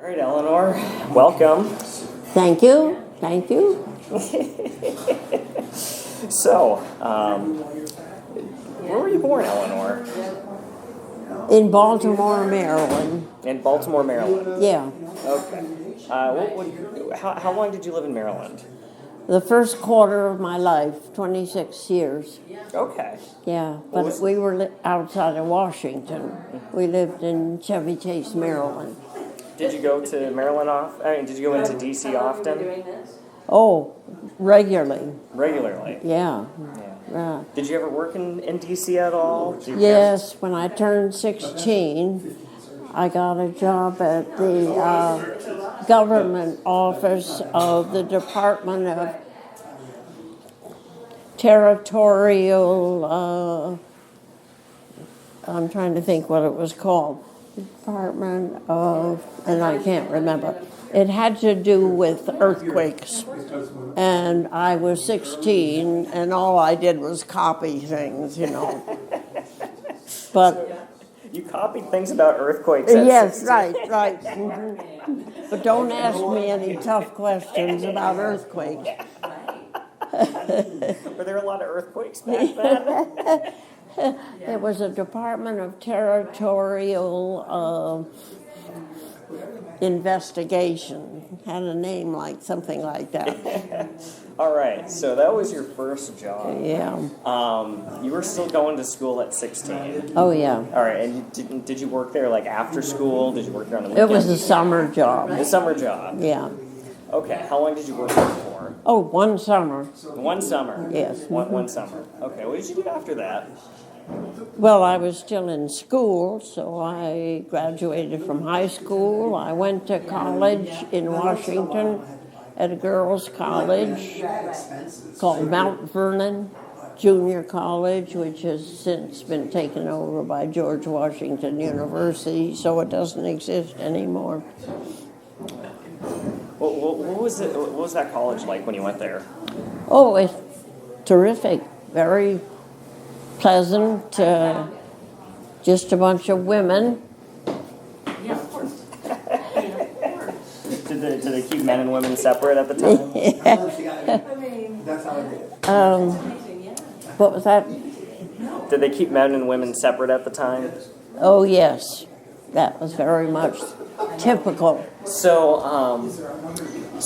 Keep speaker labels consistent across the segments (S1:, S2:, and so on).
S1: All right, Eleanor, welcome.
S2: Thank you. Thank you.
S1: So, where were you born, Eleanor?
S2: In Baltimore, Maryland.
S1: In Baltimore, Maryland.
S2: Yeah.
S1: Okay. How long did you live in Maryland?
S2: The first quarter of my life, 26 years.
S1: Okay.
S2: Yeah, but we were outside of Washington. We lived in Chevy Chase, Maryland.
S1: Did you go to Maryland did you go into D.C. often?
S2: Oh, regularly.
S1: Regularly?
S2: Yeah.
S1: Did you ever work in D.C. at all?
S2: Yes, when I turned 16, I got a job at the government office of the Department of Territorial, I'm trying to think what it was called. Department of, and I can't remember. It had to do with earthquakes. And I was 16, and all I did was copy things, But
S1: you copied things about earthquakes at
S2: yes,
S1: 16.
S2: right. Mm-hmm. But don't ask me any tough questions about earthquakes.
S1: Were there a lot of earthquakes back then?
S2: It was a Department of Territorial Investigation. Had a name like something like that.
S1: All right, so that was your first job.
S2: Yeah.
S1: You were still going to school at 16.
S2: Oh, yeah.
S1: All right, and did you work there like after school? Did you work there on the weekends?
S2: It was a summer job.
S1: The summer job.
S2: Yeah.
S1: Okay, how long did you work there for?
S2: Oh, one summer.
S1: One summer?
S2: Yes.
S1: One summer. Okay, what did you do after that?
S2: Well, I was still in school, so I graduated from high school. I went to college in Washington at a girls' college called Mount Vernon Junior College, which has since been taken over by George Washington University, so it doesn't exist anymore.
S1: What was that college like when you went there?
S2: Oh, it's terrific. Very pleasant. Just a bunch of women.
S1: Yeah, of course. Did they keep men and women separate at the time?
S3: That's how it is.
S2: What was that?
S1: Did they keep men and women separate at the time?
S2: Oh, yes. That was very much typical.
S1: So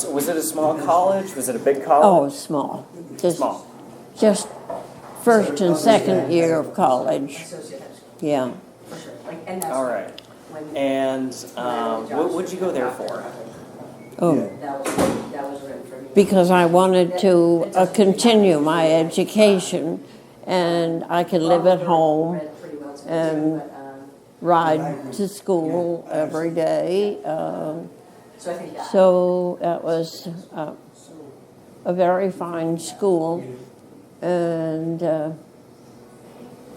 S1: was it a small college? Was it a big college?
S2: Oh, small.
S1: Small.
S2: Just first and second year of college. Yeah.
S1: All right. And what would you go there for?
S2: Oh. Because I wanted to continue my education, and I could live at home and ride to school every day. So that was a very fine school, and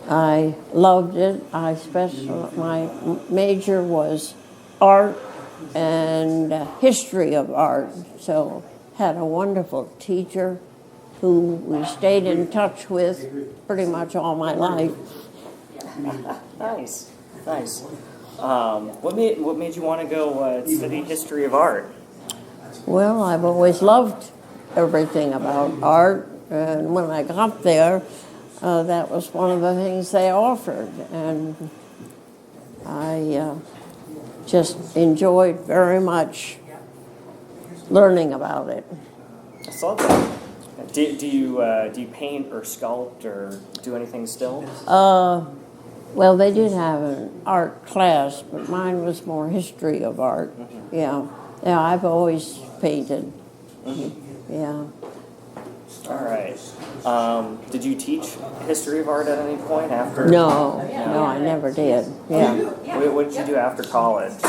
S2: I loved it. My major was art and history of art, so had a wonderful teacher who we stayed in touch with pretty much all my life.
S1: Nice. What made you want to go study history of art?
S2: Well, I've always loved everything about art, and when I got there, that was one of the things they offered, and I just enjoyed very much learning about it.
S1: I saw that. Do you paint or sculpt or do anything still?
S2: Well, they did have an art class, but mine was more history of art. Mm-hmm. Yeah, I've always painted. Mm-hmm. Yeah.
S1: All right. Did you teach history of art at any point after?
S2: No, I never did. Yeah.
S1: What did you do after college?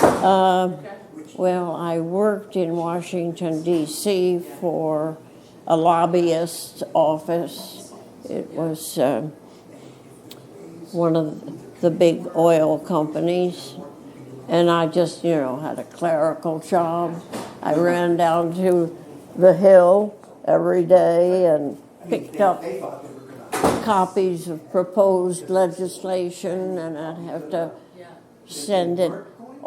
S2: Well, I worked in Washington, D.C. for a lobbyist's office. It was one of the big oil companies, and I just, had a clerical job. I ran down to the Hill every day and picked up copies of proposed legislation, and I'd have to send it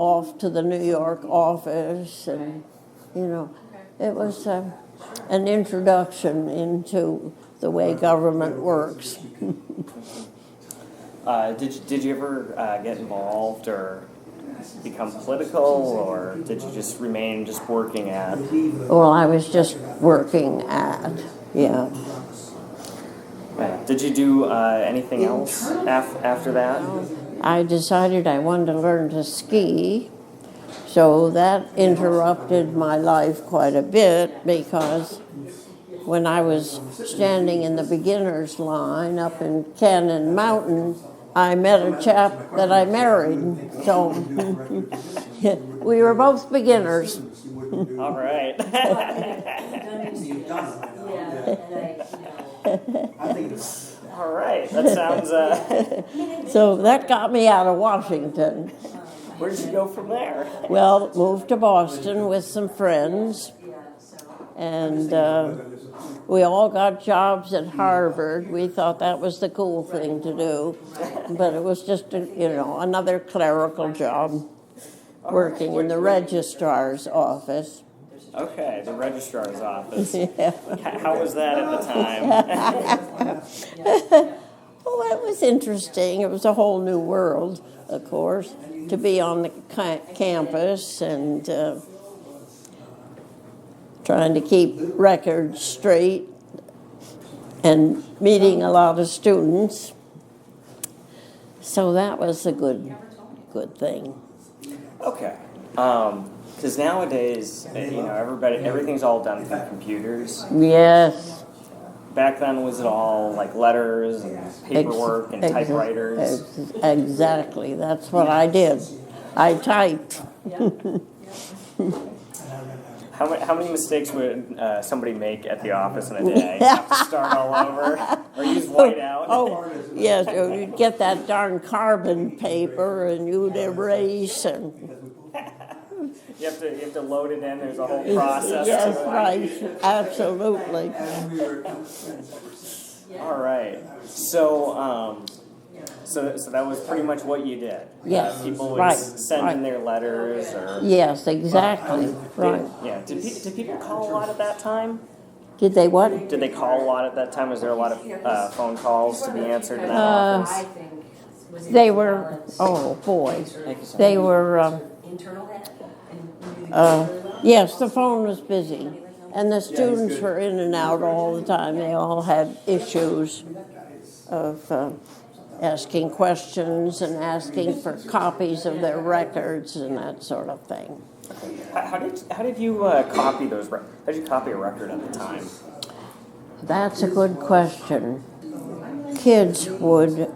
S2: off to the New York office, and it was an introduction into the way government works.
S1: Did you ever get involved or become political, or did you just remain just working at?
S2: Well, I was just working at, yeah.
S1: Did you do anything else after that?
S2: I decided I wanted to learn to ski, so that interrupted my life quite a bit, because when I was standing in the beginner's line up in Cannon Mountain, I met a chap that I married, so we were both beginners.
S1: All right. All right, that sounds...
S2: So that got me out of Washington.
S1: Where did you go from there?
S2: Well, moved to Boston with some friends, and we all got jobs at Harvard. We thought that was the cool thing to do, but it was just another clerical job, working in the registrar's office.
S1: Okay, the registrar's office.
S2: Yeah.
S1: How was that at the time?
S2: Well, it was interesting. It was a whole new world, of course, to be on the campus and trying to keep records straight and meeting a lot of students. So that was a good thing.
S1: Okay. Because nowadays, everything's all done through computers.
S2: Yes.
S1: Back then, was it all like letters and paperwork and typewriters?
S2: Exactly. That's what I did. I typed.
S1: How many mistakes would somebody make at the office in a day? Have to start all over, or use whiteout?
S2: Oh, yes. You'd get that darn carbon paper, and you'd erase and.
S1: You have to load it in. There's a whole process.
S2: Yes, right. Absolutely.
S1: All right. So, so that was pretty much what you did.
S2: Yes.
S1: People would
S2: right.
S1: send in their letters, or
S2: yes, exactly. Right.
S1: Yeah. Did people call a lot at that time?
S2: Did they what?
S1: Did they call a lot at that time? Was there a lot of phone calls to be answered in that office?
S2: They were. Oh boy. They were. Yes, the phone was busy, and the students were in and out all the time. They all had issues of asking questions and asking for copies of their records and that sort of thing.
S1: How did you copy those? How did you copy a record at the time?
S2: That's a good question. Kids would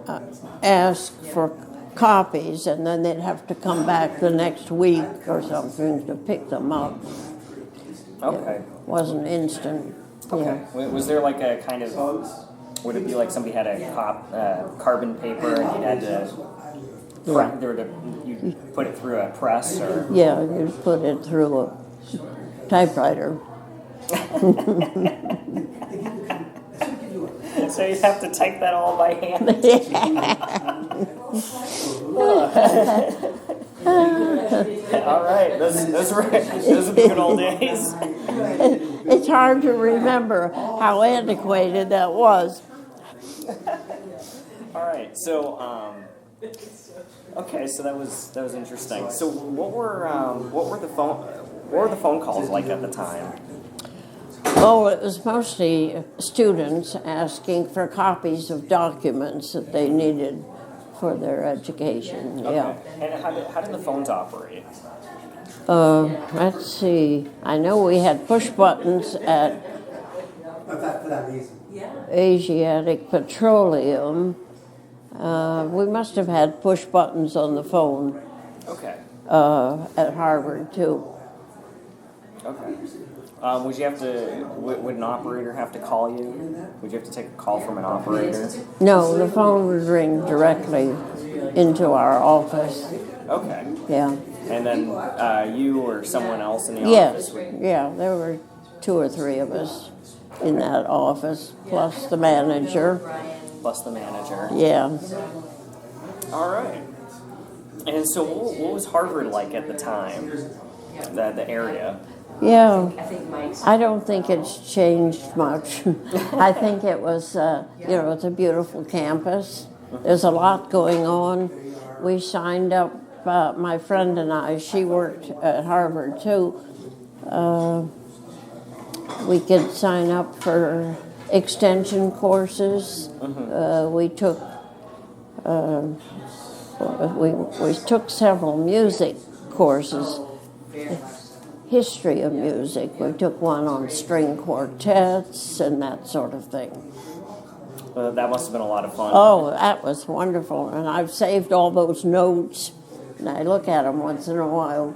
S2: ask for copies, and then they'd have to come back the next week or something to pick them up.
S1: Okay.
S2: It wasn't instant.
S1: Okay.
S2: Yeah.
S1: Was there like a kind of, would it be like somebody had a carbon paper and you had to,
S2: Right.
S1: you put it through a press, or?
S2: Yeah, you put it through a typewriter.
S1: So you have to type that all by hand. All right, those were the good old days.
S2: It's hard to remember how antiquated that was.
S1: All right, so okay, so that was interesting. So what were the phone calls like at the time?
S2: Oh, it was mostly students asking for copies of documents that they needed for their education. Yeah.
S1: Okay. And how did the phones operate?
S2: Let's see. I know we had push buttons at
S3: For that reason.
S2: Asiatic Petroleum. We must have had push buttons on the phone
S1: Okay.
S2: at Harvard too.
S1: Okay. Would an operator have to call you? Would you have to take a call from an operator?
S2: No, the phone would ring directly into our office.
S1: Okay.
S2: Yeah.
S1: And then you or someone else in the
S2: Yes.
S1: office would...
S2: Yeah, there were 2 or 3 of us in that office, plus the manager.
S1: Plus the manager.
S2: Yeah.
S1: All right. And so, what was Harvard like at the time? The area.
S2: Yeah, I don't think it's changed much. I think it was, it's a beautiful campus. There's a lot going on. We signed up, my friend and I, she worked at Harvard too. We could sign up for extension courses. We took we took several music courses. History of music. We took one on string quartets and that sort of thing.
S1: That must have been a lot of fun.
S2: Oh, that was wonderful. And I've saved all those notes, and I look at them once in a while.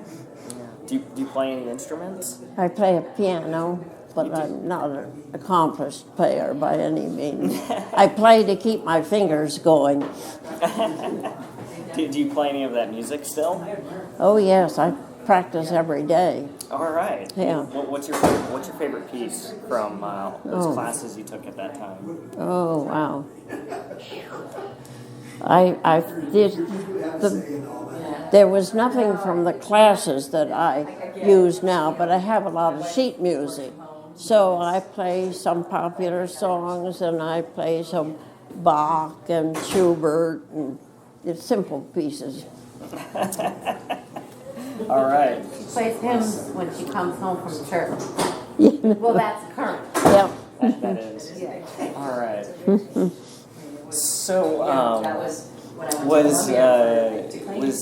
S1: Do you play any instruments?
S2: I play a piano, but I'm not an accomplished player by any means. I play to keep my fingers going.
S1: Do you play any of that music still?
S2: Oh, yes, I practice every day.
S1: All right.
S2: Yeah.
S1: What's your favorite piece from those classes you took at that time?
S2: Oh, wow. I did there was nothing from the classes that I use now, but I have a lot of sheet music. So I play some popular songs, and I play some Bach and Schubert, and it's simple pieces.
S1: All right.
S4: She plays hymns when she comes home from church. Well, that's current.
S2: Yep.
S1: That is. All right. So, was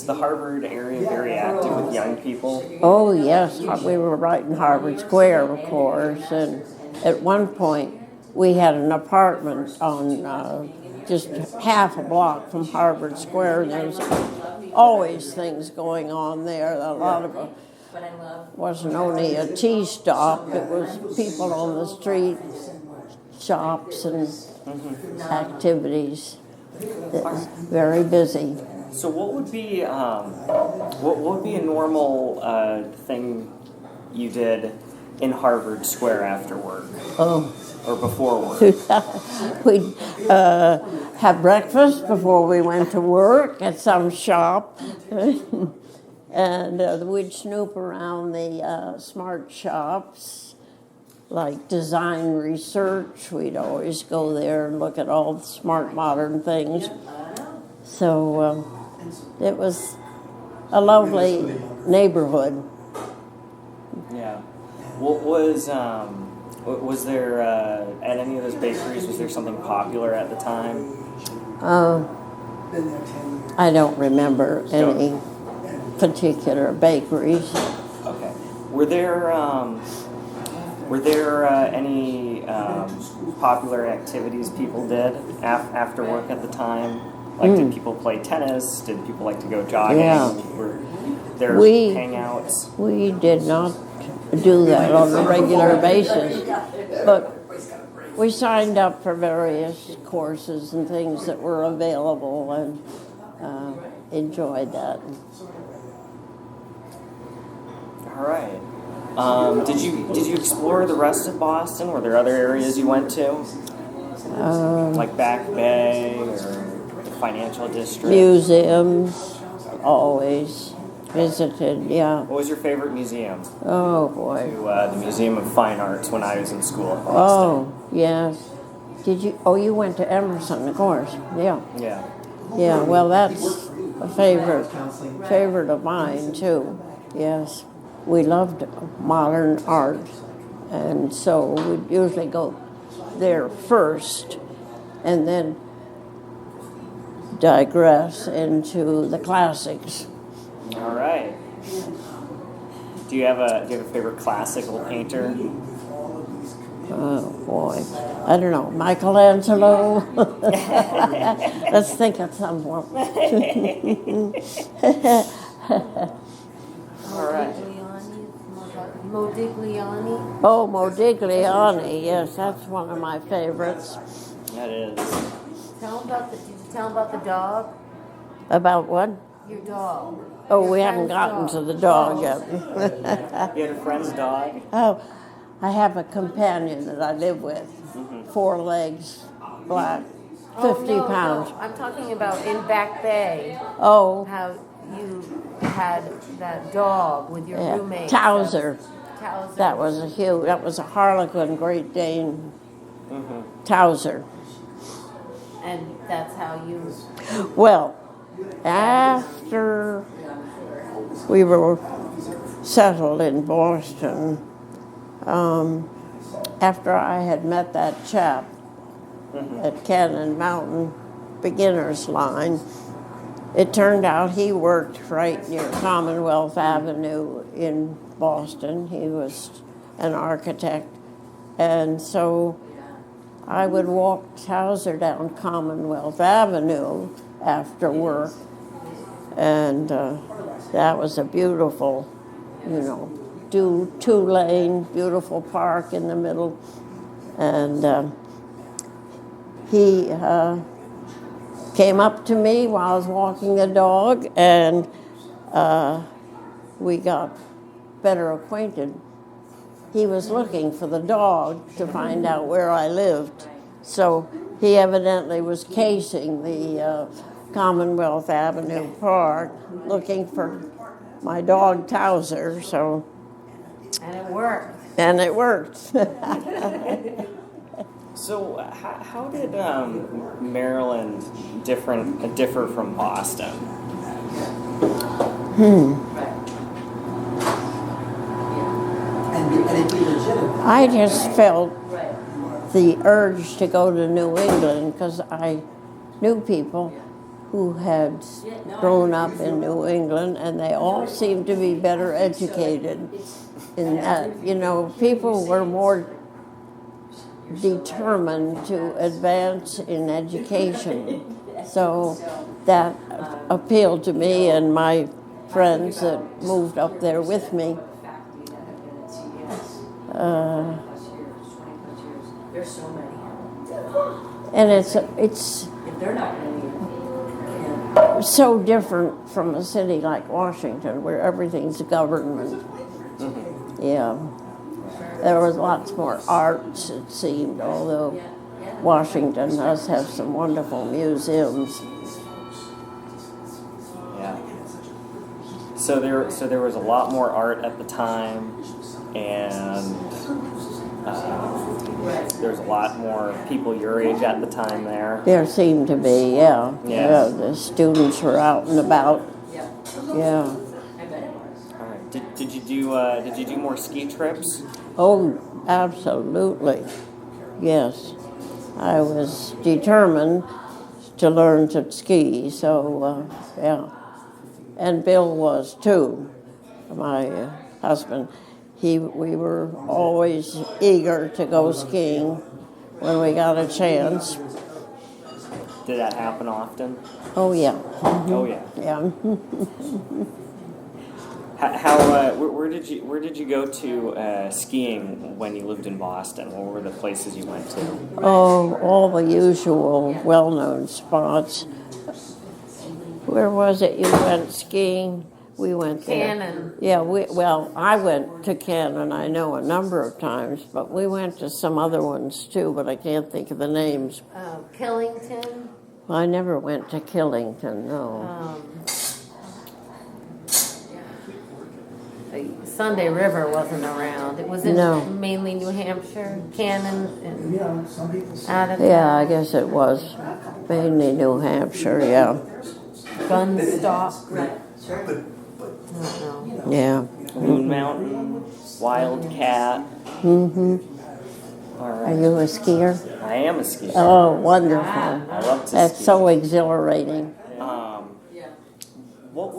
S1: the Harvard area very active with young people?
S2: Oh, yes. We were right in Harvard Square, of course. And at one point, we had an apartment on just half a block from Harvard Square, and there was always things going on there. A lot of it wasn't only a tea stop, it was people on the street, shops and activities. It was very busy.
S1: So what would be a normal thing you did in Harvard Square after work?
S2: Oh.
S1: Or before work?
S2: We'd have breakfast before we went to work at some shop. And we'd snoop around the smart shops, like design research. We'd always go there and look at all the smart modern things. So it was a lovely neighborhood.
S1: Yeah. What was there at any of those bakeries? Was there something popular at the time?
S2: I don't remember any particular bakeries.
S1: Okay. Were there any popular activities people did after work at the time? Like, did people play tennis? Did people like to go jogging?
S2: Yeah.
S1: Were there hangouts?
S2: We did not do that on a regular basis, but we signed up for various courses and things that were available and enjoyed that.
S1: All right. Did you explore the rest of Boston? Were there other areas you went to, like Back Bay or the Financial District?
S2: Museums, always visited. Yeah.
S1: What was your favorite museum?
S2: Oh boy.
S1: The Museum of Fine Arts when I was in school at Boston.
S2: Oh yes. Did you? Oh, you went to Emerson, of course. Yeah.
S1: Yeah.
S2: Yeah. Well, that's a favorite of mine too. Yes. We loved modern art, and so we'd usually go there first and then digress into the classics.
S1: All right. Do you have a favorite classical painter?
S2: Oh boy, I don't know. Michelangelo. Let's think of someone.
S1: All right.
S4: Modigliani.
S2: Oh, Modigliani. Yes, that's one of my favorites.
S1: That is.
S4: Did you tell him about the dog?
S2: About what?
S4: Your dog.
S2: Oh,
S4: Your
S2: we haven't
S4: friend's
S2: gotten
S4: dog.
S2: to the dog yet.
S1: You had a friend's dog?
S2: Oh, I have a companion that I live with. 4 legs, black, 50
S4: no,
S2: pounds.
S4: No. I'm talking about in Back Bay.
S2: Oh,
S4: How you had that dog with your roommate.
S2: Towser.
S4: Towser.
S2: That was a Harlequin Great Dane. Towser.
S4: And that's how you.
S2: Well, after we were settled in Boston, after I had met that chap at Cannon Mountain Beginners Line, it turned out he worked right near Commonwealth Avenue in Boston. He was an architect. And so I would walk Towser down Commonwealth Avenue after work. And that was a beautiful, two-lane, beautiful park in the middle. And he came up to me while I was walking the dog, and we got better acquainted. He was looking for the dog to find out where I lived. So he evidently was casing the Commonwealth Avenue Park looking for my dog Towser. So,
S4: And it worked.
S2: and it worked.
S1: So, how did Maryland differ from Boston?
S3: And it'd be legitimate.
S2: I just felt the urge to go to New England because I knew people who had grown up in New England, and they all seemed to be better educated in that. People were more determined to advance in education. So that appealed to me and my friends that moved up there with me.
S5: There's so many.
S2: And it's so different from a city like Washington, where everything's government. Yeah. There was lots more arts, it seemed, although Washington does have some wonderful museums.
S1: Yeah. So there was a lot more art at the time, and there's a lot more people your age at the time there.
S2: There seemed to be, yeah.
S1: Yeah.
S2: The students were out and about. Yeah.
S1: All right. Did you do more ski trips?
S2: Oh, absolutely. Yes. I was determined to learn to ski, so yeah. And Bill was too, my husband. We were always eager to go skiing when we got a chance.
S1: Did that happen often?
S2: Oh, yeah.
S1: Oh yeah.
S2: Yeah.
S1: Where did you go to skiing when you lived in Boston? What were the places you went to?
S2: Oh, all the usual well-known spots. Where was it you went skiing? We went there.
S4: Cannon.
S2: Yeah, I went to Cannon, I know, a number of times, but we went to some other ones too, but I can't think of the names.
S4: Killington.
S2: I never went to Killington, no.
S4: Sunday River wasn't around. It was in mainly New Hampshire, Cannon, and out of
S2: Yeah, I guess it was mainly New Hampshire, yeah.
S4: Gunstock.
S2: Yeah.
S1: Moon Mountain, Wildcat. All
S2: Are
S1: right.
S2: you a skier?
S1: I am a skier.
S2: Oh, wonderful.
S1: I love to
S2: That's
S1: ski.
S2: so exhilarating.
S1: What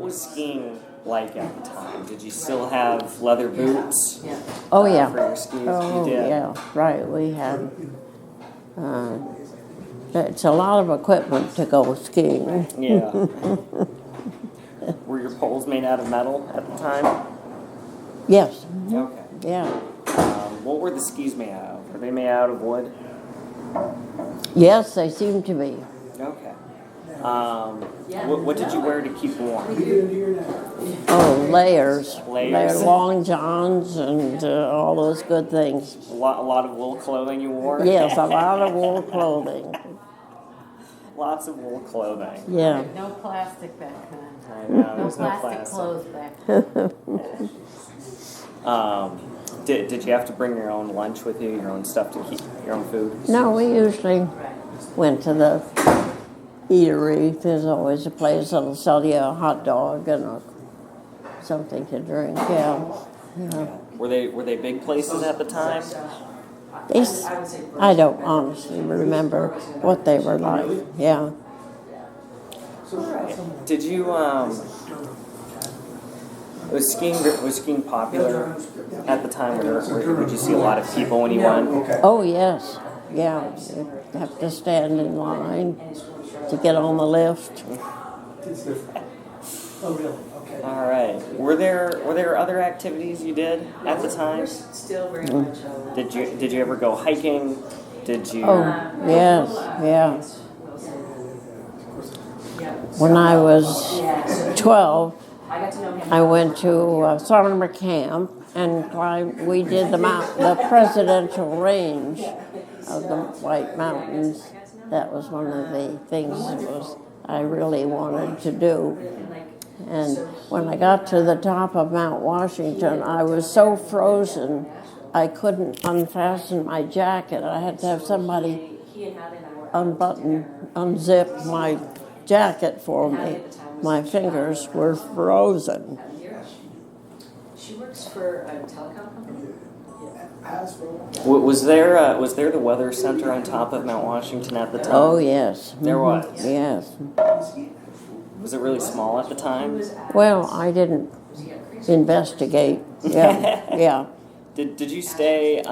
S1: was skiing like at the time? Did you still have leather boots?
S2: Oh, yeah.
S1: For your skis?
S2: Oh,
S1: You did?
S2: yeah, right. We had, it's a lot of equipment to go skiing.
S1: Yeah. Were your poles made out of metal at the time?
S2: Yes,
S1: Okay.
S2: yeah.
S1: What were the skis made out of? Were they made out of wood?
S2: Yes, they seem to be.
S1: Okay. What did you wear to keep warm?
S2: Oh, layers.
S1: Layers.
S2: They're long johns and all those good things.
S1: A lot of wool clothing you wore?
S2: Yes, a lot of wool clothing.
S1: Lots of wool clothing.
S2: Yeah.
S4: No plastic back then.
S1: I know,
S4: No
S1: there's no
S4: plastic
S1: plastic.
S4: clothes back then.
S1: Did you have to bring your own lunch with you, your own stuff to keep, your own food?
S2: No, we usually went to the eatery. There's always a place that'll sell you a hot dog and something to drink. Yeah.
S1: Were they big places at the time?
S2: I don't honestly remember what they were like. Yeah.
S1: Did you was skiing popular at the time? Would you see a lot of people when you went?
S2: Oh yes. Yeah. You have to stand in line to get on the lift.
S3: Oh, really? Okay.
S1: All right. Were there other activities you did at the time?
S5: Still very much.
S1: Did you ever go hiking? Did you?
S2: Oh yes. Yeah. When I was 12, I went to summer camp and climbed. We did the presidential range of the White Mountains. That was one of the things I really wanted to do. And when I got to the top of Mount Washington, I was so frozen I couldn't unfasten my jacket. I had to have somebody unzip my jacket for me. My fingers were frozen.
S5: She works for a telecom company.
S1: Was there the weather center on top of Mount Washington at the time?
S2: Oh yes.
S1: There was.
S2: Yes.
S1: Was it really small at the time?
S2: Well, I didn't investigate. Yeah. Yeah.
S1: Did you stay?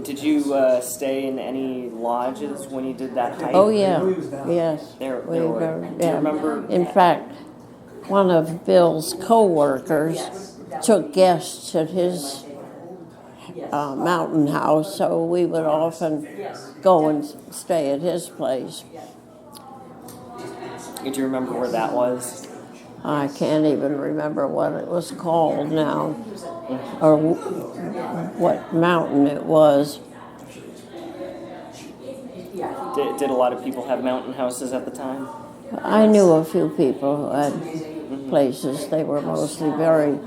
S1: Did you stay in any lodges when you did that hike?
S2: Oh yeah. Yes.
S1: There
S2: We
S1: were.
S2: were,
S1: Do you
S2: yeah.
S1: remember?
S2: In fact, one of Bill's co-workers took guests at his mountain house, so we would often go and stay at his place.
S1: Do you remember where that was?
S2: I can't even remember what it was called now, or what mountain it was.
S1: Did a lot of people have mountain houses at the time?
S2: I knew a few people who had places. They were mostly very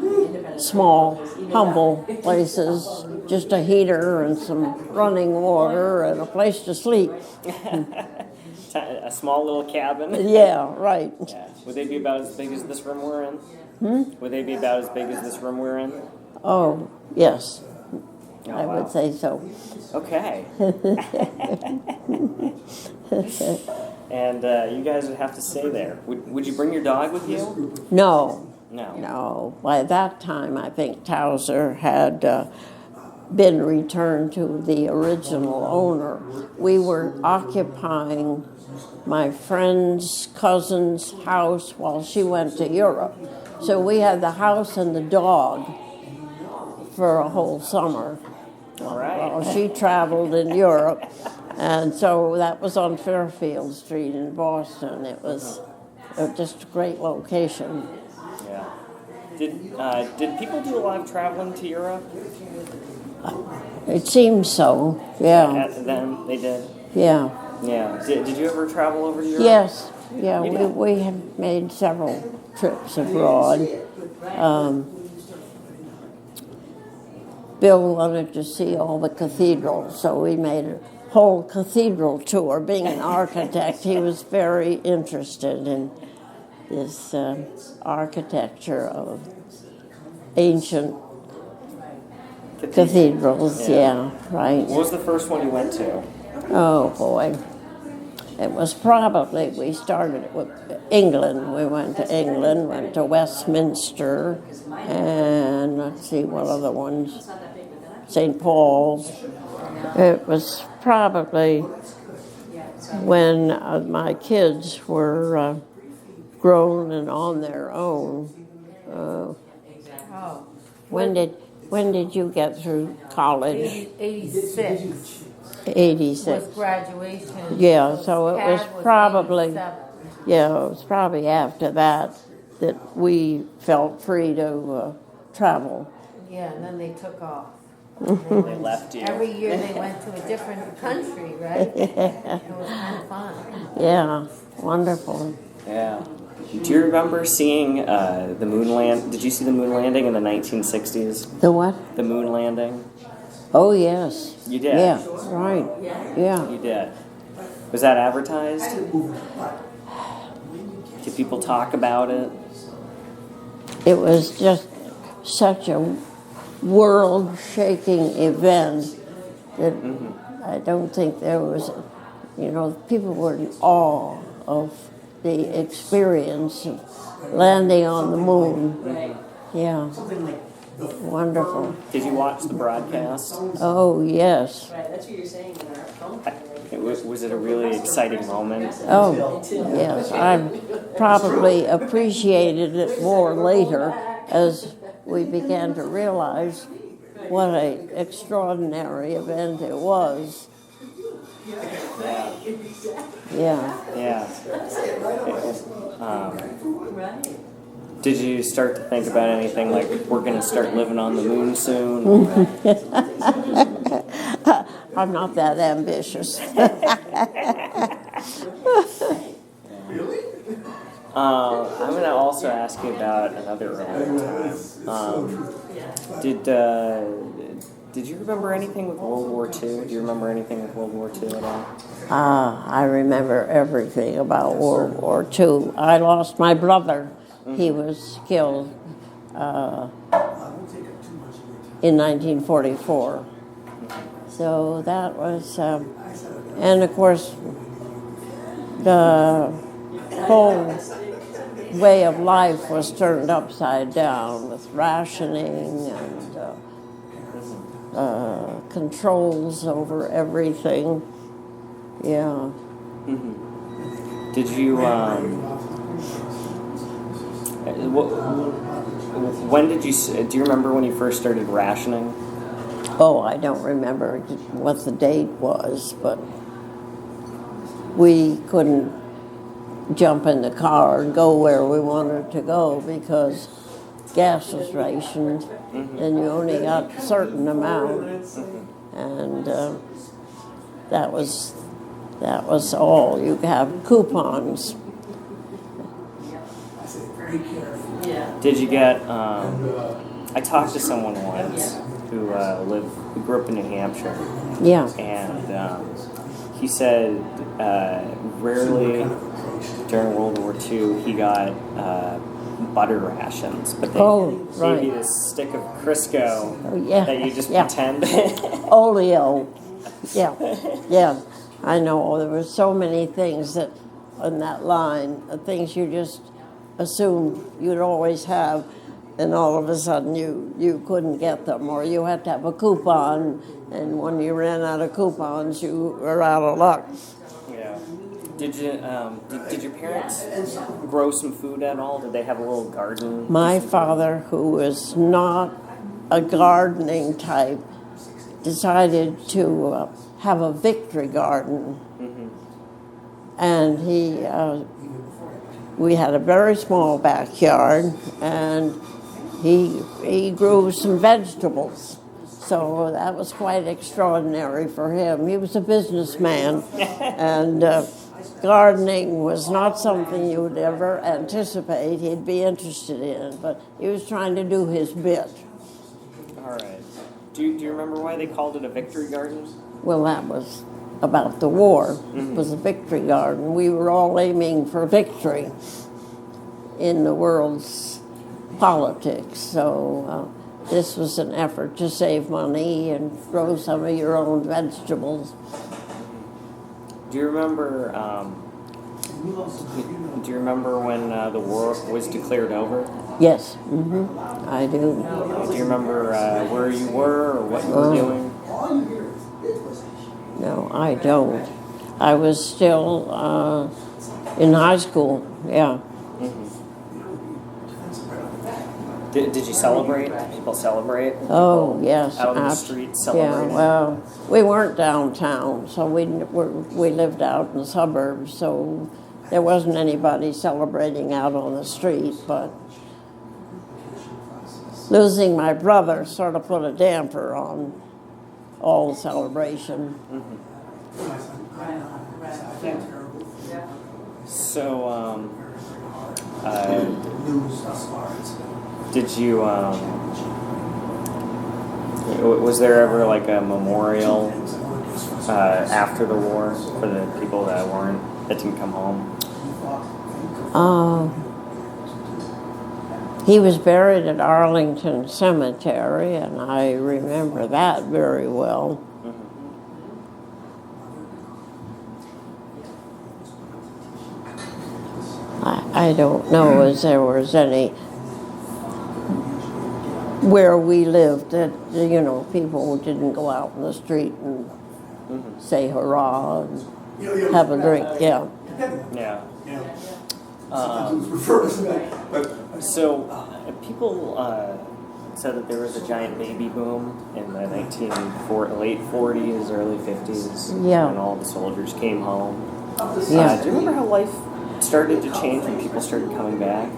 S2: small, humble places, just a heater and some running water and a place to sleep.
S1: A small little cabin?
S2: Yeah, right.
S1: Yeah. Would they be about as big as this room we're in? Would they be about as big as this room we're in?
S2: Oh, yes.
S1: Oh,
S2: I
S1: wow.
S2: would say so.
S1: Okay. And you guys would have to stay there. Would you bring your dog with you?
S2: No.
S1: No.
S2: No. By that time, I think Towser had been returned to the original owner. We were occupying my friend's cousin's house while she went to Europe. So we had the house and the dog for a whole summer.
S1: All right.
S2: Well, she traveled in Europe, and so that was on Fairfield Street in Boston. It was just a great location.
S1: Yeah. Did people do a lot of traveling to Europe?
S2: It seems so, yeah.
S1: Then they did.
S2: Yeah.
S1: Yeah. Did you ever travel over to Europe?
S2: Yes, yeah,
S1: You did?
S2: we have made several trips abroad. Bill wanted to see all the cathedrals, so we made a whole cathedral tour. Being an architect, he was very interested in this architecture of ancient cathedrals. Yeah, right.
S1: What was the first one you went to?
S2: Oh boy. It was probably, we started with England. We went to England, went to Westminster, and let's see what other ones. St. Paul's. It was probably when my kids were grown and on their own. When did you get through college?
S4: 86
S2: 86.
S4: was graduation.
S2: Yeah, so it was
S4: Cat was
S2: probably
S4: 87.
S2: yeah, it was probably after that we felt free to travel.
S4: Yeah, and then they took off.
S1: They left you.
S4: Every year they went to a different country, right? It was kind of fun.
S2: Yeah, wonderful.
S1: Yeah. Do you remember seeing the moon land? Did you see the moon landing in the 1960s?
S2: The what?
S1: The moon landing?
S2: Oh, yes.
S1: You did?
S2: Yeah, right. Yeah.
S1: You did. Was that advertised? Did people talk about it?
S2: It was just such a world-shaking event that I don't think there was, people were in awe of the experience of landing on the moon. Yeah, wonderful.
S1: Did you watch the broadcast?
S2: Oh, yes.
S5: Right, that's what you're saying in our phone.
S1: Was it a really exciting moment?
S2: Oh, yes. I probably appreciated it more later as we began to realize what an extraordinary event it was. Yeah.
S1: Yeah. Did you start to think about anything like we're going to start living on the moon soon?
S2: I'm not that ambitious.
S1: I'm going to also ask you about another early time. Did you remember anything with World War II? Do you remember anything with World War II at all?
S2: I remember everything about World War II. I lost my brother. He was killed in 1944. So that was, and of course, the whole way of life was turned upside down with rationing and controls over everything. Yeah.
S1: Did you, when did you, do you remember when you first started rationing?
S2: Oh, I don't remember what the date was, but we couldn't jump in the car and go where we wanted to go because gas was rationed, and you only got a certain amount, and that was all. You could have coupons.
S1: Did you get? I talked to someone once who grew up in New Hampshire.
S2: Yeah.
S1: And he said rarely during World War II he got butter rations, but they gave you this stick of Crisco that you just pretend.
S2: Oleo. Yeah. I know there were so many things that on that line, things you just assumed you'd always have, and all of a sudden you couldn't get them, or you had to have a coupon, and when you ran out of coupons, you were out of luck.
S1: Yeah. Did your parents grow some food at all? Did they have a little garden?
S2: My father, who was not a gardening type, decided to have a victory garden, and we had a very small backyard, and he grew some vegetables. So that was quite extraordinary for him. He was a businessman, and gardening was not something you would ever anticipate he'd be interested in, but he was trying to do his bit.
S1: All right. Do you remember why they called it a victory garden?
S2: Well, that was about the war. It was a victory garden. We were all aiming for victory in the world's politics. So this was an effort to save money and grow some of your own vegetables.
S1: Do you remember? Do you remember when the war was declared over?
S2: Yes, I do.
S1: Do you remember where you were or what you were doing?
S2: No, I don't. I was still in high school. Yeah.
S1: Did you celebrate? Did people celebrate?
S2: Oh, yes.
S1: Out in the streets celebrating?
S2: Yeah, well, we weren't downtown, so we lived out in the suburbs, so there wasn't anybody celebrating out on the street, but losing my brother sort of put a damper on all celebration.
S1: So, did you, was there ever like a memorial after the war for the people that didn't come home?
S2: He was buried at Arlington Cemetery, and I remember that very well. I don't know as there was any where we lived that, people didn't go out in the street and say hurrah and have a drink. Yeah.
S1: Yeah. So people said that there was a giant baby boom in the late 40s, early 50s,
S2: Yeah.
S1: when all the soldiers came home.
S2: Yeah.
S1: Do you remember how life started to change when people started coming back?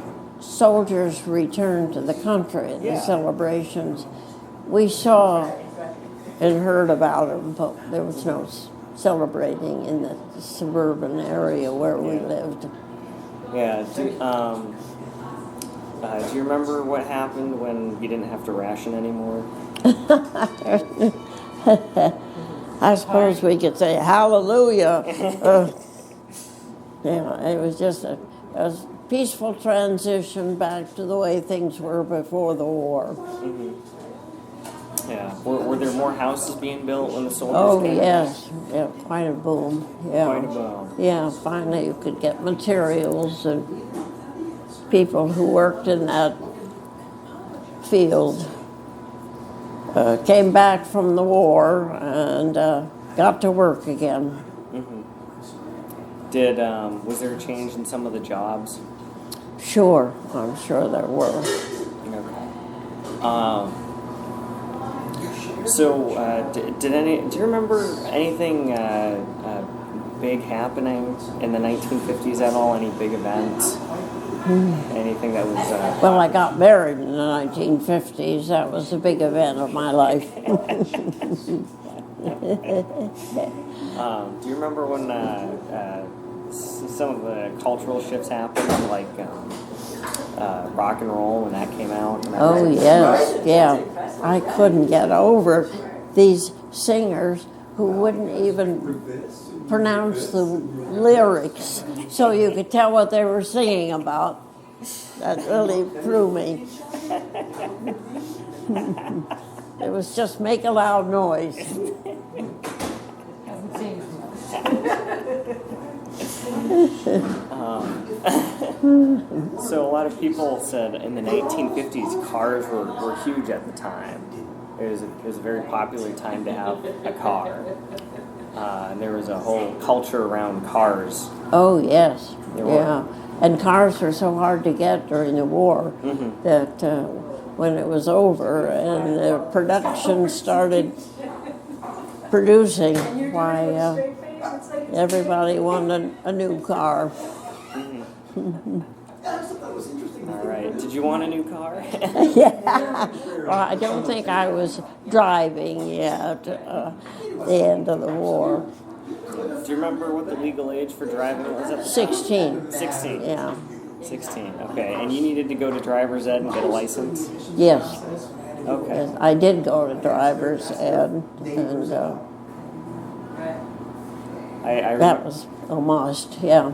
S2: Soldiers returned to the country in the
S1: Yeah.
S2: celebrations. We saw and heard about them, but there was no celebrating in the suburban area where we lived.
S1: Yeah. Do you remember what happened when you didn't have to ration anymore?
S2: I suppose we could say hallelujah. It was just a peaceful transition back to the way things were before the war.
S1: Yeah. Were there more houses being built when the soldiers came?
S2: Yes. Yeah, quite a boom. Yeah.
S1: Quite a boom.
S2: Yeah, finally you could get materials, and people who worked in that field came back from the war and got to work again.
S1: Was there a change in some of the jobs?
S2: Sure, I'm sure there were.
S1: Do you remember anything big happening in the 1950s at all? Any big events? Anything that was...
S2: Well, I got married in the 1950s. That was a big event of my life.
S1: Do you remember when some of the cultural shifts happened, like rock and roll when that came out?
S2: Oh, yes, yeah. I couldn't get over these singers who wouldn't even pronounce the lyrics so you could tell what they were singing about. That really threw me. It was just make a loud noise.
S1: So a lot of people said in the 1950s cars were huge at the time. It was a very popular time to have a car. And there was a whole culture around cars.
S2: Oh, yes.
S1: There
S2: Yeah. And cars were so hard to get during the war that when it was over and the production started producing, why everybody wanted a new car.
S1: All right. Did you want a new car?
S2: Yeah. Well, I don't think I was driving yet at the end of the war.
S1: Do you remember what the legal age for driving was at the time?
S2: 16.
S1: 16.
S2: Yeah.
S1: 16. Okay. And you needed to go to driver's ed and get a license?
S2: Yes.
S1: Okay.
S2: Yes, I did go to driver's ed, and
S1: I
S2: that was a must, yeah.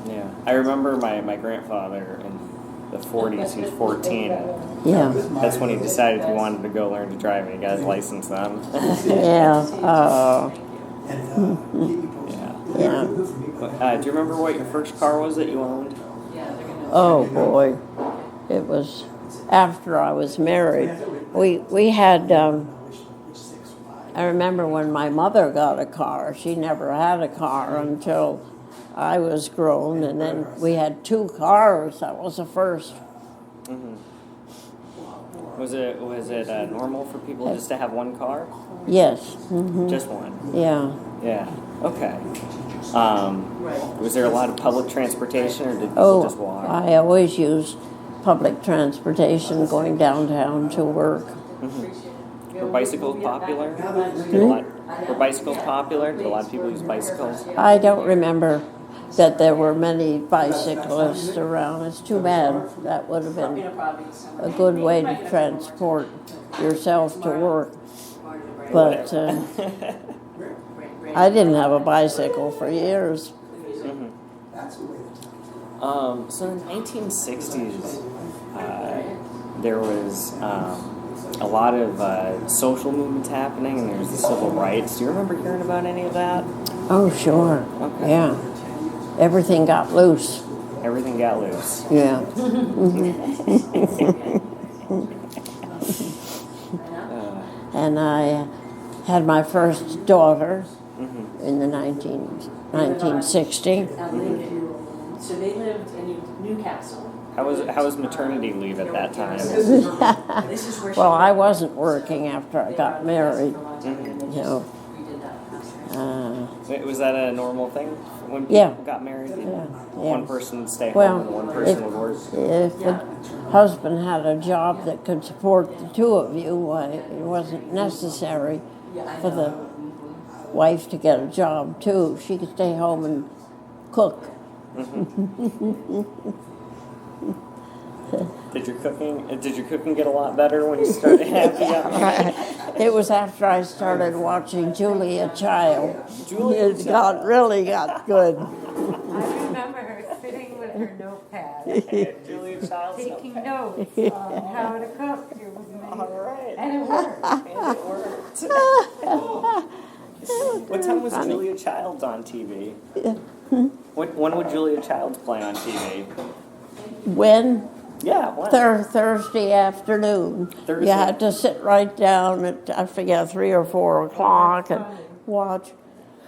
S1: Yeah. I remember my grandfather in the 40s, he was 14.
S2: Yeah.
S1: That's when he decided he wanted to go learn to drive, and he got his license then.
S2: Yeah. Yeah.
S1: Do you remember what your first car was that you owned?
S2: Oh boy, it was after I was married. We had. I remember when my mother got a car. She never had a car until I was grown, and then we had 2 cars. That was the first.
S1: Was it normal for people just to have one car?
S2: Yes.
S1: Just one?
S2: Yeah.
S1: Yeah. Okay. Was there a lot of public transportation, or did people just walk?
S2: I always used public transportation going downtown to work.
S1: Were bicycles popular? Were bicycles popular? Did a lot of people use bicycles?
S2: I don't remember that there were many bicyclists around. It's too bad. That would have been a good way to transport yourself to work. But I didn't have a bicycle for years.
S1: So in the 1960s, there was a lot of social movements happening, and there was the civil rights. Do you remember hearing about any of that?
S2: Oh, sure.
S1: Okay.
S2: Yeah. Everything got loose.
S1: Everything got loose.
S2: Yeah. And I had my first daughter in the 1960.
S5: So they lived in Newcastle.
S1: How was maternity leave at that time?
S5: This is where
S2: Well, I wasn't working after I got married. You know.
S1: Was that a normal thing when people
S2: Yeah.
S1: got married?
S2: Yeah.
S1: One person would stay
S2: Well,
S1: home and one person would work.
S2: If the husband had a job that could support the two of you, why, it wasn't necessary for the wife to get a job too. She could stay home and cook.
S1: Did your cooking get a lot better when you started after you got married?
S2: It was after I started watching Julia Child. It really got good.
S4: I remember her sitting with her notepad,
S1: Julia Child's
S4: taking
S1: notepad.
S4: notes on how to cook. It was amazing.
S1: All right.
S4: And it worked.
S1: And it worked. What time was Julia Childs on TV? When would Julia Childs play on TV?
S2: When?
S1: Yeah, when?
S2: Thursday afternoon.
S1: Thursday.
S2: You had to sit right down at, I forget, 3 or 4 o'clock and watch.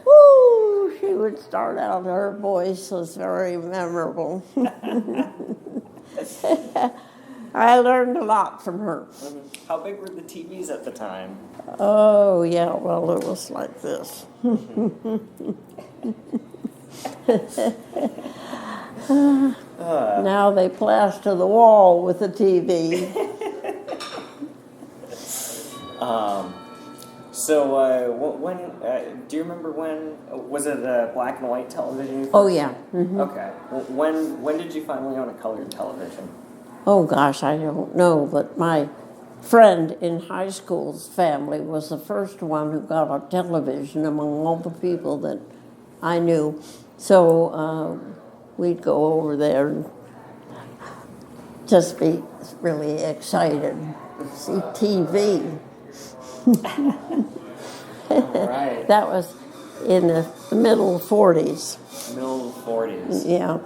S2: Woo! She would start out, her voice was very memorable. I learned a lot from her.
S1: How big were the TVs at the time?
S2: Oh, yeah, well, it was like this. Now they plaster the wall with the TV.
S1: When do you remember when was it black and white television?
S2: Oh, yeah. Mm-hmm.
S1: Okay. When did you finally own a colored television?
S2: Oh, gosh, I don't know, but my friend in high school's family was the first one who got a television among all the people that I knew. So we'd go over there and just be really excited. See TV.
S1: Right.
S2: That was in the middle 40s.
S1: Middle 40s.
S2: Yeah.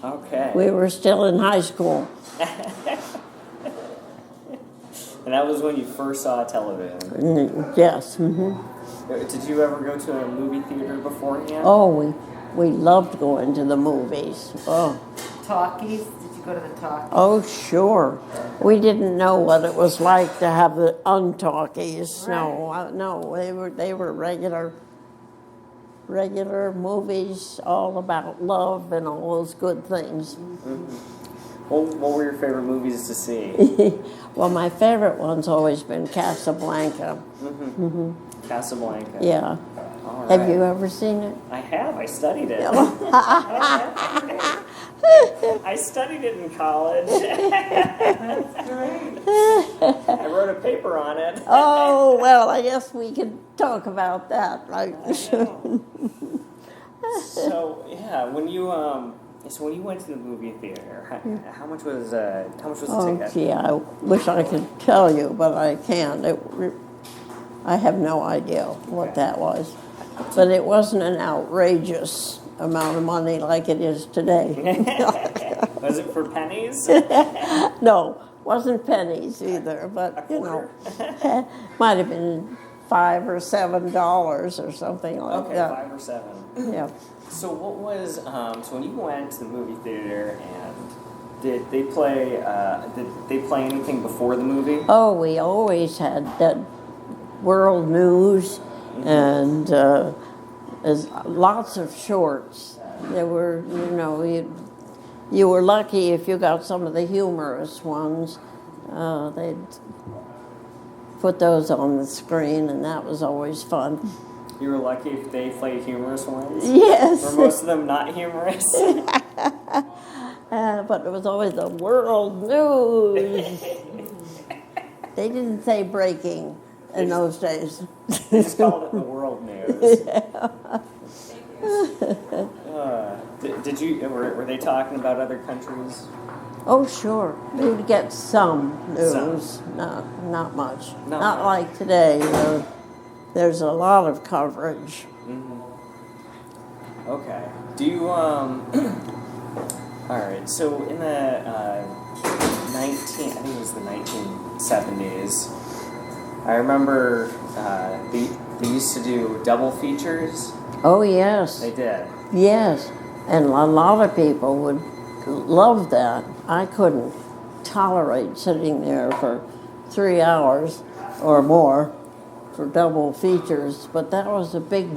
S1: Okay.
S2: We were still in high school.
S1: And that was when you first saw television?
S2: Yes. Mm-hmm.
S1: Did you ever go to a movie theater beforehand?
S2: Oh, we loved going to the movies. Oh.
S4: Talkies? Did you go to the talkies?
S2: Oh, sure. We didn't know what it was like to have the untalkies.
S4: Right.
S2: No, they were regular movies, all about love and all those good things.
S1: Mm-hmm. What were your favorite movies to see?
S2: Well, my favorite one's always been Casablanca.
S1: Mm-hmm. Mm-hmm. Casablanca.
S2: Yeah.
S1: All right.
S2: Have you ever seen it?
S1: I have. I studied it. I studied it in college.
S4: That's great.
S1: I wrote a paper on it.
S2: Oh, well, I guess we could talk about that, right?
S1: So yeah, when you went to the movie theater, how much was the ticket?
S2: Gee, I wish I could tell you, but I can't. I have no idea what that was. But it wasn't an outrageous amount of money like it is today.
S1: Was it for pennies?
S2: No, wasn't pennies either, but might have been $5 or $7 or something like
S1: Okay,
S2: that.
S1: 5 or 7.
S2: Yeah.
S1: So what was so when you went to the movie theater and did they play anything before the movie?
S2: Oh, we always had that world news and lots of shorts. There were, you were lucky if you got some of the humorous ones. put those on the screen, and that was always fun.
S1: You were lucky if they played humorous ones?
S2: Yes.
S1: Were most of them not humorous?
S2: But it was always the world news. They didn't say breaking in those days.
S1: They just called it the world news. Were they talking about other countries?
S2: Oh, sure. We'd get some news.
S1: Some.
S2: Not much.
S1: Not
S2: Not
S1: much.
S2: like today. There's a lot of coverage.
S1: Mm-hmm. Okay. Do you, all right, so in the I think it was the 1970s, I remember they used to do double features.
S2: Oh, yes.
S1: They did.
S2: Yes. And a lot of people would love that. I couldn't tolerate sitting there for 3 hours or more for double features, but that was a big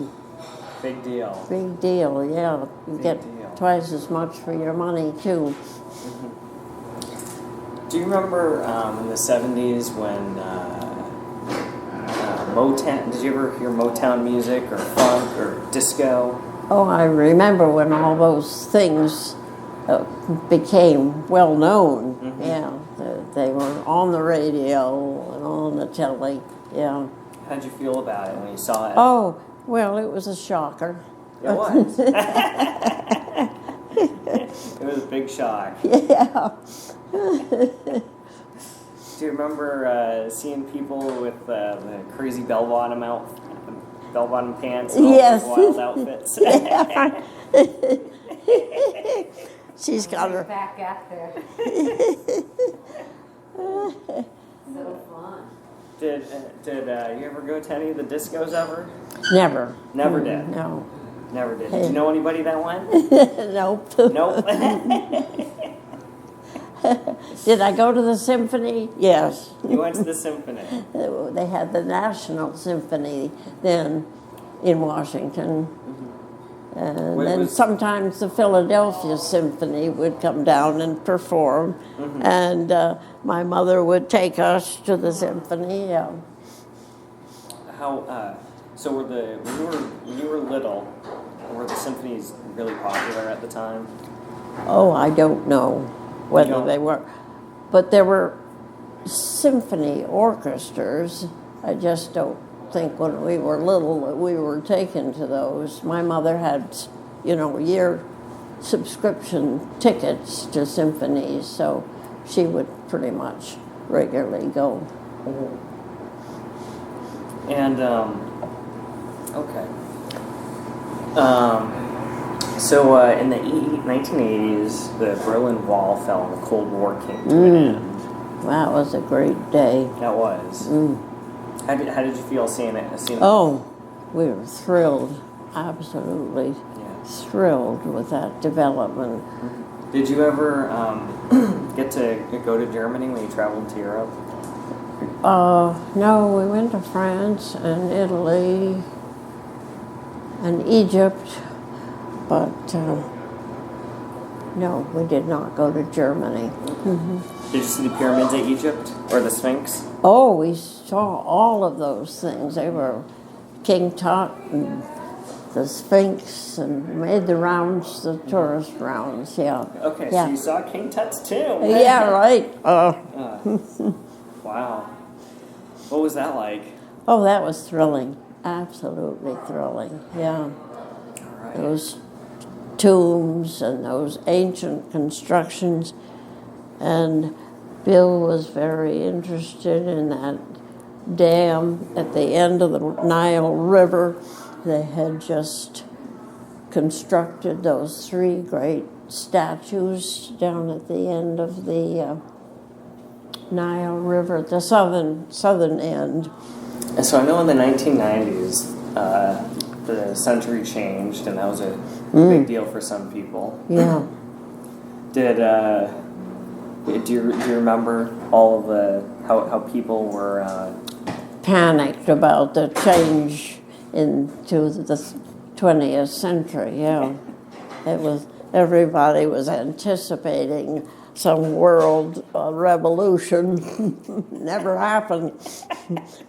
S1: deal.
S2: Big deal, yeah. You
S1: Big
S2: get
S1: deal.
S2: twice as much for your money, too.
S1: Do you remember in the 70s when Motown, did you ever hear Motown music or funk or disco?
S2: Oh, I remember when all those things became well known.
S1: Mm-hmm.
S2: Yeah, they were on the radio and on the telly. Yeah.
S1: How'd you feel about it when you saw it?
S2: Oh, well, it was a shocker.
S1: It was. It was a big shock.
S2: Yeah.
S1: Do you remember seeing people with the crazy bell-bottom pants and all
S2: Yes.
S1: those wild outfits?
S2: She's got her.
S4: Back out there. So fun.
S1: Did you ever go to any of the discos ever?
S2: Never.
S1: Never did.
S2: No.
S1: Never did. Did you know anybody that went?
S2: Nope.
S1: Nope.
S2: Did I go to the symphony? Yes.
S1: You went to the symphony.
S2: They had the National Symphony then in Washington. And
S1: Wait,
S2: then
S1: was-
S2: sometimes the Philadelphia Symphony would come down and perform. And my mother would take us to the symphony. Yeah.
S1: How? So when you were little, were the symphonies really popular at the time?
S2: Oh, I don't know whether
S1: don't?
S2: they were. But there were symphony orchestras. I just don't think when we were little that we were taken to those. My mother had, year subscription tickets to symphonies, so she would pretty much regularly go.
S1: And okay. So in the 1980s, the Berlin Wall fell and the Cold War came to an end.
S2: That was a great day.
S1: That was. How did you feel seeing it?
S2: Oh, we were thrilled, absolutely thrilled with that development.
S1: Did you ever get to go to Germany when you traveled to Europe?
S2: No, we went to France and Italy and Egypt, but no, we did not go to Germany.
S1: Did you see the pyramids of Egypt or the Sphinx?
S2: Oh, we saw all of those things. They were King Tut and the Sphinx and made the rounds, the tourist rounds, yeah.
S1: Okay,
S2: yeah.
S1: so you saw King Tut's too.
S2: Yeah, right.
S1: Wow. What was that like?
S2: Oh, that was thrilling. Absolutely thrilling, yeah.
S1: All right.
S2: Those tombs and those ancient constructions. And Bill was very interested in that dam at the end of the Nile River. They had just constructed those 3 great statues down at the end of the Nile River, the southern end.
S1: And so I know in the 1990s, the century changed, and that was a big deal for some people.
S2: Yeah.
S1: Do you remember all of the how people were
S2: Panicked about the change into the 20th century, yeah. It was everybody was anticipating some world revolution. Never happened.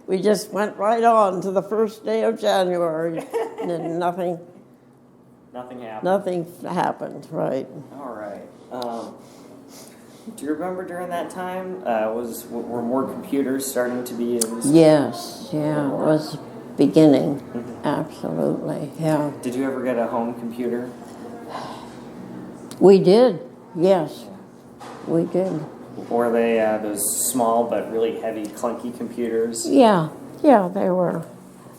S2: We just went right on to the first day of January, and nothing happened, right.
S1: All right. Do you remember during that time, were more computers starting to be used?
S2: Yes, yeah, it was beginning, absolutely, yeah.
S1: Did you ever get a home computer?
S2: We did, yes, we did.
S1: Were they those small but really heavy, clunky computers?
S2: Yeah, they were.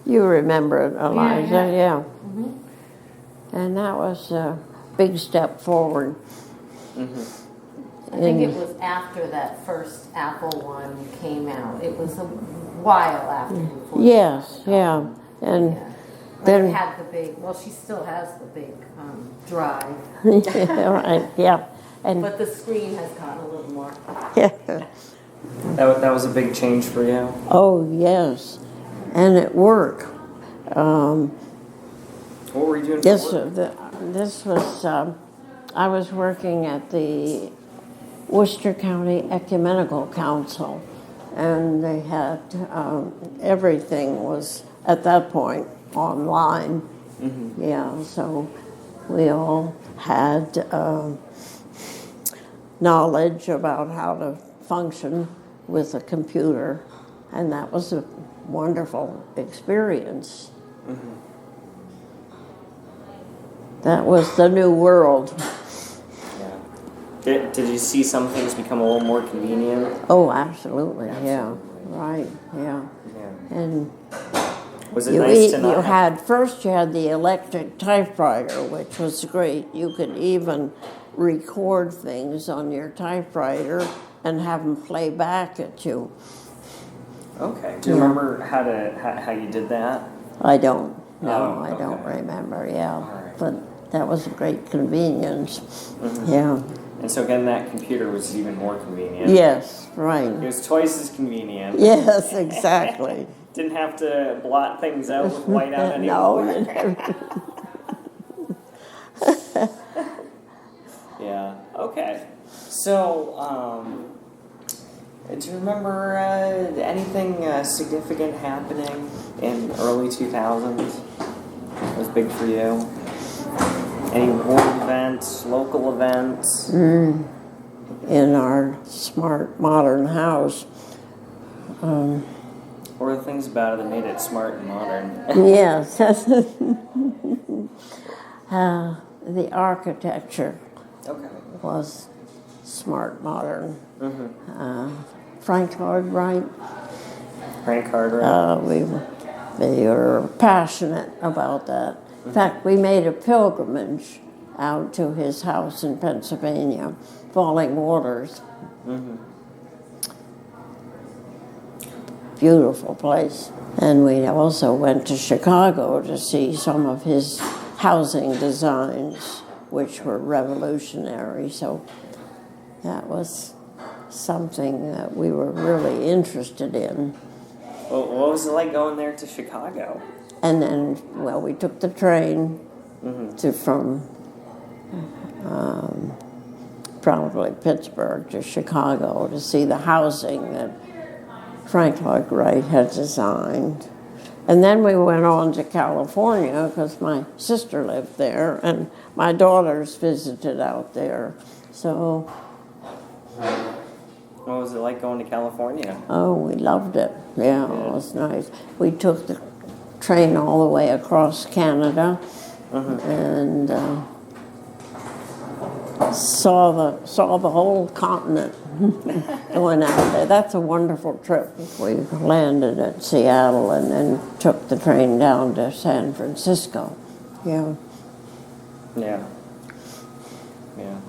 S2: You remember it, Eliza, yeah.
S4: Mm-hmm.
S2: And that was a big step forward.
S4: I think it was after that first Apple one came out. It was a while after. Before
S2: Yes, yeah. And
S4: then it had the big, well, she still has the big drive.
S2: right, yeah. And
S4: But the screen has gotten a little more.
S1: That was a big change for you?
S2: Oh, yes. And at work.
S1: What were you doing
S2: This
S1: for work?
S2: this was, I was working at the Worcester County Ecumenical Council, and they had, everything was, at that point, online. Yeah, so we all had knowledge about how to function with a computer, and that was a wonderful experience. That was the new world.
S1: Yeah. Did you see some things become a little more convenient?
S2: Oh, absolutely, yeah. Right, yeah. And
S1: Was it nice to not
S2: you had the electric typewriter, which was great. You could even record things on your typewriter and have them play back at you.
S1: Okay. Do you remember how you did that?
S2: I don't. No,
S1: Oh,
S2: I don't
S1: okay.
S2: remember, yeah.
S1: All right.
S2: But that was a great convenience. Yeah.
S1: And so getting that computer was even more convenient.
S2: Yes,
S1: It
S2: right.
S1: was twice as convenient.
S2: Yes, exactly.
S1: Didn't have to blot things out with whiteout
S2: No,
S1: anymore.
S2: you never.
S1: Yeah. Okay. So, do you remember anything significant happening in early 2000s? That was big for you? Any world events, local events?
S2: In our smart, modern house.
S1: What were the things about it that made it smart and modern?
S2: Yes. The architecture
S1: Okay.
S2: was smart, modern. Frank Lloyd Wright.
S1: Frank Cartwright.
S2: We were passionate about that. In fact, we made a pilgrimage out to his house in Pennsylvania, Falling Waters. Beautiful place. And we also went to Chicago to see some of his housing designs, which were revolutionary. So that was something that we were really interested in.
S1: Well, what was it like going there to Chicago?
S2: And then, well, we took the train from probably Pittsburgh to Chicago to see the housing that Frank Lloyd Wright had designed. And then we went on to California because my sister lived there and my daughters visited out there. So,
S1: What was it like going to California?
S2: oh, we loved it. Yeah, it was nice. We took the train all the way across Canada and saw the whole continent going out there. That's a wonderful trip. We landed at Seattle and then took the train down to San Francisco. Yeah.
S1: Yeah. Yeah.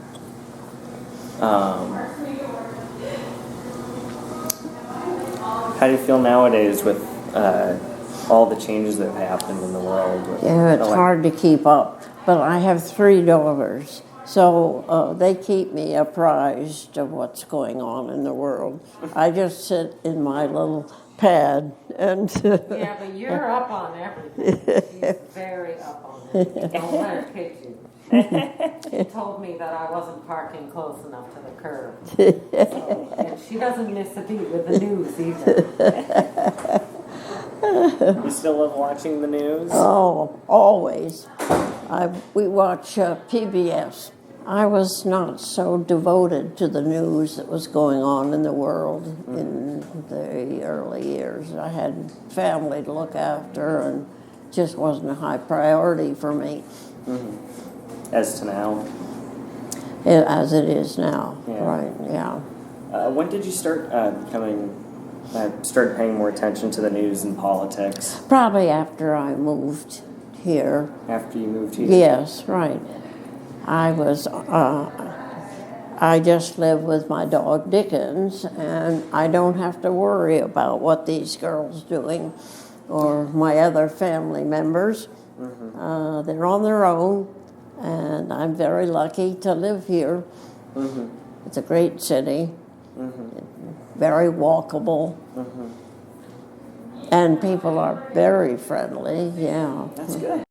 S1: How do you feel nowadays with all the changes that have happened in the world?
S2: Yeah, it's hard to keep up. But I have 3 daughters, so they keep me apprised of what's going on in the world. I just sit in my little pad and...
S4: Yeah, but you're up on everything. She's very up on it. Don't let her pitch you. She told me that I wasn't parking close enough to the curb. So, and she doesn't miss a beat with the news either.
S1: You still love watching the news?
S2: Oh, always. We watch PBS. I was not so devoted to the news that was going on in the world in the early years. I had family to look after, and just wasn't a high priority for me.
S1: As to now?
S2: As it is now,
S1: Yeah.
S2: right, yeah.
S1: When did you start start paying more attention to the news and politics?
S2: Probably after I moved here.
S1: After you moved here?
S2: Yes, right. I just live with my dog Dickens, and I don't have to worry about what these girls doing or my other family members. They're on their own, and I'm very lucky to live here. It's a great city, very walkable, and people are very friendly, yeah.
S1: That's good.